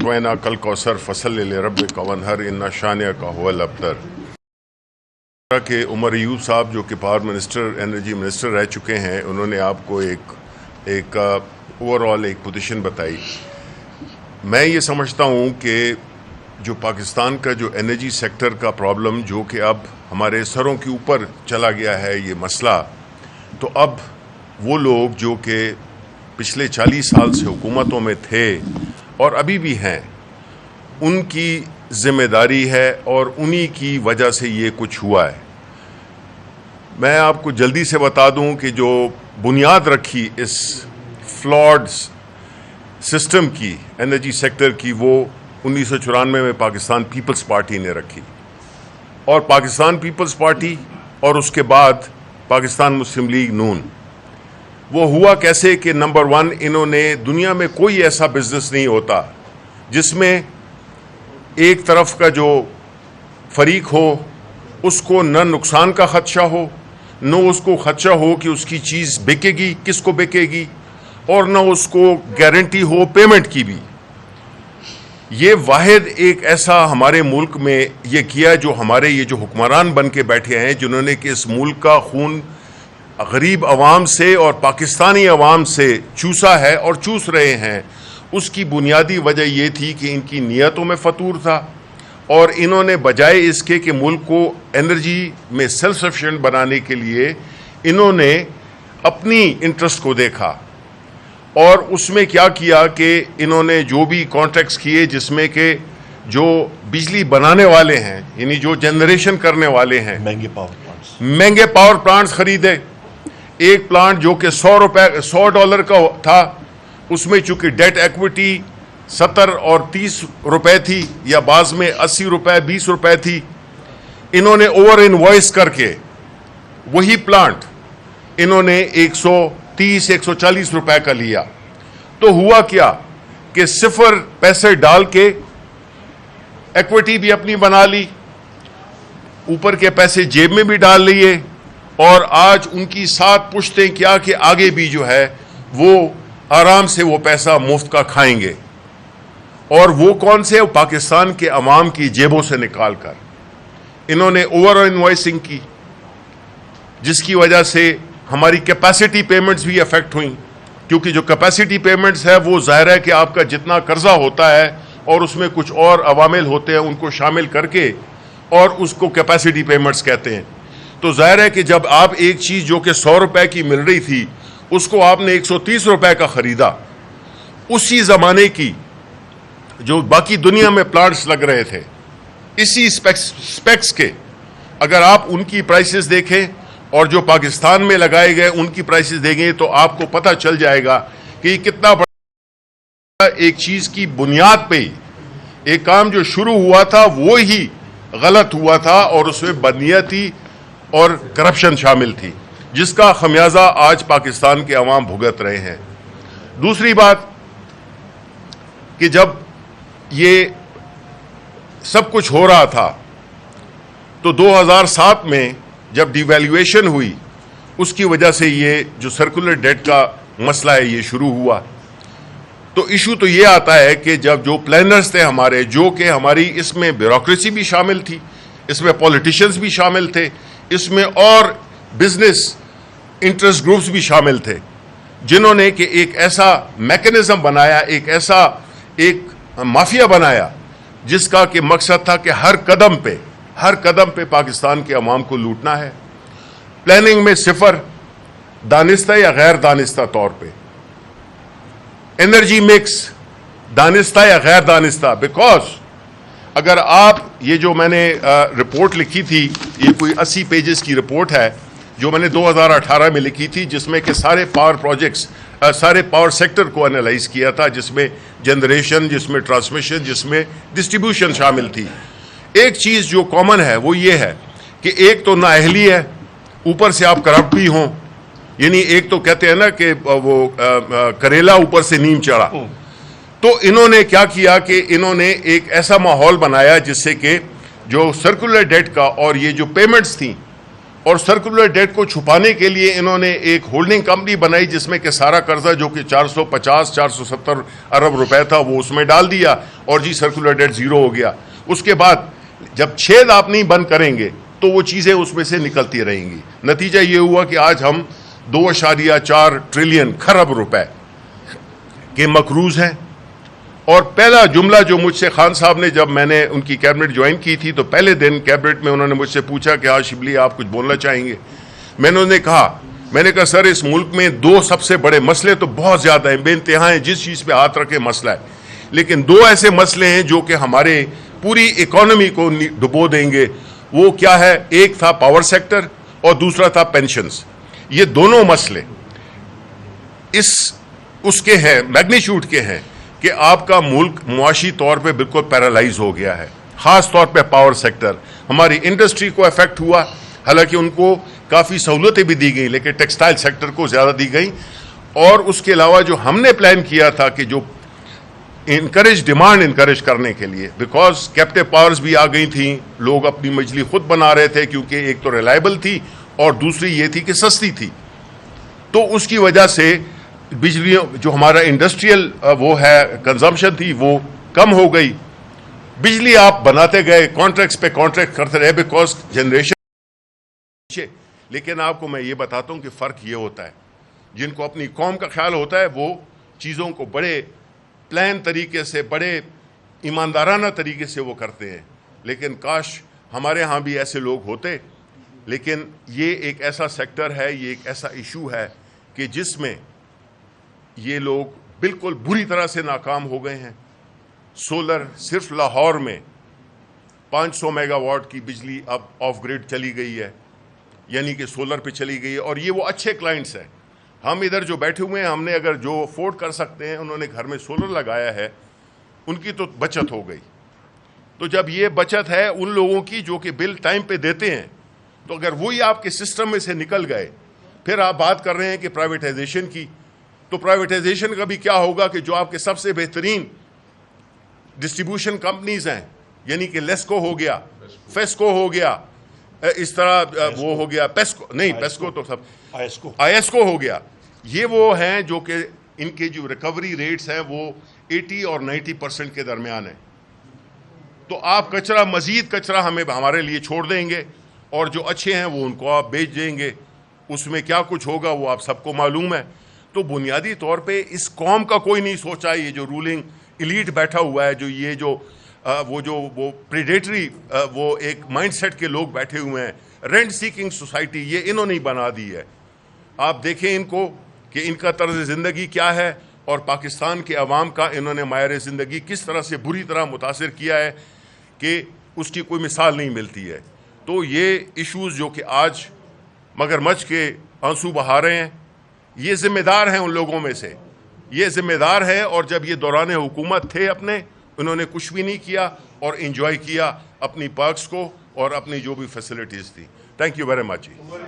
اعطینا کل کوثر فصل لربک وانحر ان شانئک هو الابتر کہ عمر ایوب صاحب جو کہ پاور منسٹر انرجی منسٹر رہ چکے ہیں، انہوں نے آپ کو ایک اوور آل ایک پوزیشن بتائی. میں یہ سمجھتا ہوں کہ جو پاکستان کا جو انرجی سیکٹر کا پرابلم جو کہ اب ہمارے سروں کے اوپر چلا گیا ہے یہ مسئلہ، تو اب وہ لوگ جو کہ پچھلے 40 سال سے حکومتوں میں تھے اور ابھی بھی ہیں، ان کی ذمہ داری ہے اور انہی کی وجہ سے یہ کچھ ہوا ہے. میں آپ کو جلدی سے بتا دوں کہ جو بنیاد رکھی اس فلاڈ سسٹم کی انرجی سیکٹر کی، وہ 1994 میں پاکستان پیپلز پارٹی نے رکھی، اور پاکستان پیپلز پارٹی اور اس کے بعد پاکستان مسلم لیگ نون. وہ ہوا کیسے کہ نمبر 1، انہوں نے دنیا میں کوئی ایسا بزنس نہیں ہوتا جس میں ایک طرف کا جو فریق ہو اس کو نہ نقصان کا خدشہ ہو، نہ اس کو خدشہ ہو کہ اس کی چیز بکے گی، کس کو بکے گی، اور نہ اس کو گارنٹی ہو پیمنٹ کی بھی. یہ واحد ایک ایسا ہمارے ملک میں یہ کیا جو ہمارے یہ جو حکمران بن کے بیٹھے ہیں، جنہوں نے کہ اس ملک کا خون غریب عوام سے اور پاکستانی عوام سے چوسا ہے اور چوس رہے ہیں. اس کی بنیادی وجہ یہ تھی کہ ان کی نیتوں میں فطور تھا، اور انہوں نے بجائے اس کے کہ ملک کو انرجی میں سیلف سفیشینٹ بنانے کے لیے انہوں نے اپنی انٹرسٹ کو دیکھا. اور اس میں کیا کیا کہ انہوں نے جو بھی کانٹریکٹس کیے جس میں کہ جو بجلی بنانے والے ہیں، یعنی جو جنریشن کرنے والے ہیں، مہنگے پاور پلانٹس خریدے. ایک پلانٹ جو کہ $100 کا تھا، اس میں چونکہ ڈیٹ ایکویٹی 70 اور 30 روپے تھی، یا بعض میں 80 روپے 20 روپے تھی، انہوں نے اوور انوائس کر کے وہی پلانٹ انہوں نے 130 140 روپے کا لیا. تو ہوا کیا کہ 0 پیسے ڈال کے ایکویٹی بھی اپنی بنا لی، اوپر کے پیسے جیب میں بھی ڈال لیے، اور آج ان کی 7 پشتیں کیا کہ آگے بھی جو ہے وہ آرام سے وہ پیسہ مفت کا کھائیں گے. اور وہ کون سے؟ پاکستان کے عوام کی جیبوں سے نکال کر انہوں نے اوور انوائسنگ کی، جس کی وجہ سے ہماری کیپیسٹی پیمنٹس بھی افیکٹ ہوئیں. کیونکہ جو کیپیسٹی پیمنٹس ہے وہ ظاہر ہے کہ آپ کا جتنا قرضہ ہوتا ہے اور اس میں کچھ اور عوامل ہوتے ہیں، ان کو شامل کر کے اور اس کو کیپیسٹی پیمنٹس کہتے ہیں. تو ظاہر ہے کہ جب آپ ایک چیز جو کہ 100 روپے کی مل رہی تھی، اس کو آپ نے 130 روپے کا خریدا، اسی زمانے کی جو باقی دنیا میں پلانٹس لگ رہے تھے اسی سپیکس کے، اگر آپ ان کی پرائسز دیکھیں اور جو پاکستان میں لگائے گئے ان کی پرائسز دیکھیں، تو آپ کو پتہ چل جائے گا کہ یہ کتنا بڑا ایک چیز کی بنیاد پہ ایک کام جو شروع ہوا تھا وہی غلط ہوا تھا، اور اس میں بدنیتی اور کرپشن شامل تھی، جس کا خمیازہ آج پاکستان کے عوام بھگت رہے ہیں. دوسری بات کہ جب یہ سب کچھ ہو رہا تھا تو 2007 میں جب ڈی ویلیویشن ہوئی، اس کی وجہ سے یہ جو سرکولر ڈیٹ کا مسئلہ ہے یہ شروع ہوا. تو ایشو تو یہ آتا ہے کہ جب جو پلانرز تھے ہمارے، جو کہ ہماری اس میں بیوروکریسی بھی شامل تھی، اس میں پولیٹیشنز بھی شامل تھے، اس میں اور بزنس انٹرسٹ گروپس بھی شامل تھے، جنہوں نے کہ ایک ایسا میکنزم بنایا، ایک ایسا ایک مافیا بنایا جس کا کہ مقصد تھا کہ ہر قدم پہ پاکستان کے عوام کو لوٹنا ہے. پلاننگ میں 0، دانستہ یا غیر دانستہ طور پہ. انرجی مکس دانستہ یا غیر دانستہ، بیکاز اگر آپ یہ جو میں نے رپورٹ لکھی تھی، یہ کوئی 80 پیجز کی رپورٹ ہے جو میں نے 2018 میں لکھی تھی، جس میں کہ سارے پاور پروجیکٹس، سارے پاور سیکٹر کو انالائز کیا تھا، جس میں جنریشن، جس میں ٹرانسمیشن، جس میں ڈسٹریبیوشن شامل تھی. ایک چیز جو کامن ہے وہ یہ ہے کہ ایک تو نااہلی ہے، اوپر سے آپ کرپٹ بھی ہوں، یعنی ایک تو کہتے ہیں نا کہ وہ کریلا اوپر سے نیم چڑھا. تو انہوں نے کیا کیا کہ انہوں نے ایک ایسا ماحول بنایا جس سے کہ جو سرکولر ڈیٹ کا اور یہ جو پیمنٹس تھیں، اور سرکولر ڈیٹ کو چھپانے کے لیے انہوں نے ایک ہولڈنگ کمپنی بنائی جس میں کہ سارا قرضہ جو کہ 450 470 ارب روپے تھا وہ اس میں ڈال دیا، اور جی سرکولر ڈیٹ زیرو ہو گیا. اس کے بعد جب چھید آپ نہیں بند کریں گے تو وہ چیزیں اس میں سے نکلتی رہیں گی. نتیجہ یہ ہوا کہ آج ہم 2.4 ٹریلین خرب روپے کے مقروض ہیں. اور پہلا جملہ جو مجھ سے خان صاحب نے جب میں نے ان کی کیبنٹ جوائن کی تھی تو پہلے دن کیبنٹ میں انہوں نے مجھ سے پوچھا کہ آج شبلی آپ کچھ بولنا چاہیں گے. میں نے کہا سر اس ملک میں 2 سب سے بڑے مسئلے تو بہت زیادہ ہیں, بے انتہا ہیں, جس چیز پہ ہاتھ رکھے مسئلہ ہے, لیکن 2 ایسے مسئلے ہیں جو کہ ہمارے پوری اکانومی کو ڈبو دیں گے. وہ کیا ہے؟ ایک تھا پاور سیکٹر اور دوسرا تھا پینشنز. یہ دونوں مسئلے اس کے ہیں, میگنیچیوڈ کے ہیں کہ آپ کا ملک معاشی طور پہ بالکل پیرالائز ہو گیا ہے. خاص طور پہ پاور سیکٹر, ہماری انڈسٹری کو افیکٹ ہوا, حالانکہ ان کو کافی سہولتیں بھی دی گئیں لیکن ٹیکسٹائل سیکٹر کو زیادہ دی گئیں. اور اس کے علاوہ جو ہم نے پلان کیا تھا کہ جو ڈیمانڈ انکریج کرنے کے لیے, بیکاز کیپٹیو پاورز بھی آ گئی تھیں, لوگ اپنی بجلی خود بنا رہے تھے کیونکہ ایک تو ریلائبل تھی اور دوسری یہ تھی کہ سستی تھی. تو اس کی وجہ سے بجلی جو ہمارا انڈسٹریل وہ ہے کنزمپشن تھی وہ کم ہو گئی. بجلی آپ بناتے گئے, کانٹریکٹس پہ کانٹریکٹ کرتے رہے بیکاز جنریشن. لیکن آپ کو میں یہ بتاتا ہوں کہ فرق یہ ہوتا ہے, جن کو اپنی قوم کا خیال ہوتا ہے وہ چیزوں کو بڑے پلان طریقے سے, بڑے ایماندارانہ طریقے سے وہ کرتے ہیں. لیکن کاش ہمارے ہاں بھی ایسے لوگ ہوتے. لیکن یہ ایک ایسا سیکٹر ہے, یہ ایک ایسا ایشو ہے کہ جس میں یہ لوگ بالکل بری طرح سے ناکام ہو گئے ہیں. سولر صرف لاہور میں 500 میگا واٹ کی بجلی اب آف گریڈ چلی گئی ہے, یعنی کہ سولر پہ چلی گئی ہے. اور یہ وہ اچھے کلائنٹس ہیں. ہم ادھر جو بیٹھے ہوئے ہیں, ہم نے اگر جو افورڈ کر سکتے ہیں, انہوں نے گھر میں سولر لگایا ہے, ان کی تو بچت ہو گئی. تو جب یہ بچت ہے ان لوگوں کی جو کہ بل ٹائم پہ دیتے ہیں, تو اگر وہی آپ کے سسٹم میں سے نکل گئے, پھر آپ بات کر رہے ہیں کہ پرائیویٹائزیشن کی, تو پرائیویٹائزیشن کا بھی کیا ہوگا کہ جو آپ کے سب سے بہترین ڈسٹریبیوشن کمپنیز ہیں, یعنی کہ لیسکو ہو گیا, فیسکو ہو گیا, اس طرح وہ ہو گیا, پیسکو تو سب آئیسکو ہو گیا, یہ وہ ہیں جو کہ ان کے جو ریکوری ریٹس ہیں وہ 80 اور 90% کے درمیان ہیں. تو آپ مزید کچرا ہمارے لیے چھوڑ دیں گے, اور جو اچھے ہیں وہ ان کو آپ بیچ دیں گے. اس میں کیا کچھ ہوگا وہ آپ سب کو معلوم ہے. تو بنیادی طور پہ اس قوم کا کوئی نہیں سوچا, یہ جو رولنگ ایلیٹ بیٹھا ہوا ہے, جو وہ پریڈیٹری وہ ایک مائنڈ سیٹ کے لوگ بیٹھے ہوئے ہیں, رینٹ سیکنگ سوسائٹی, یہ انہوں نے بنا دی ہے. آپ دیکھیں ان کو کہ ان کا طرز زندگی کیا ہے, اور پاکستان کے عوام کا انہوں نے معیار زندگی کس طرح سے بری طرح متاثر کیا ہے کہ اس کی کوئی مثال نہیں ملتی ہے. تو یہ ایشوز جو کہ آج مگرمچھ کے آنسو بہا رہے ہیں, یہ ذمہ دار ہیں ان لوگوں میں سے, یہ ذمہ دار ہے. اور جب یہ دوران حکومت تھے اپنے, انہوں نے کچھ بھی نہیں کیا اور انجوائے کیا اپنی پرکس کو اور اپنی جو بھی فیسلٹیز تھی. Thank you very much.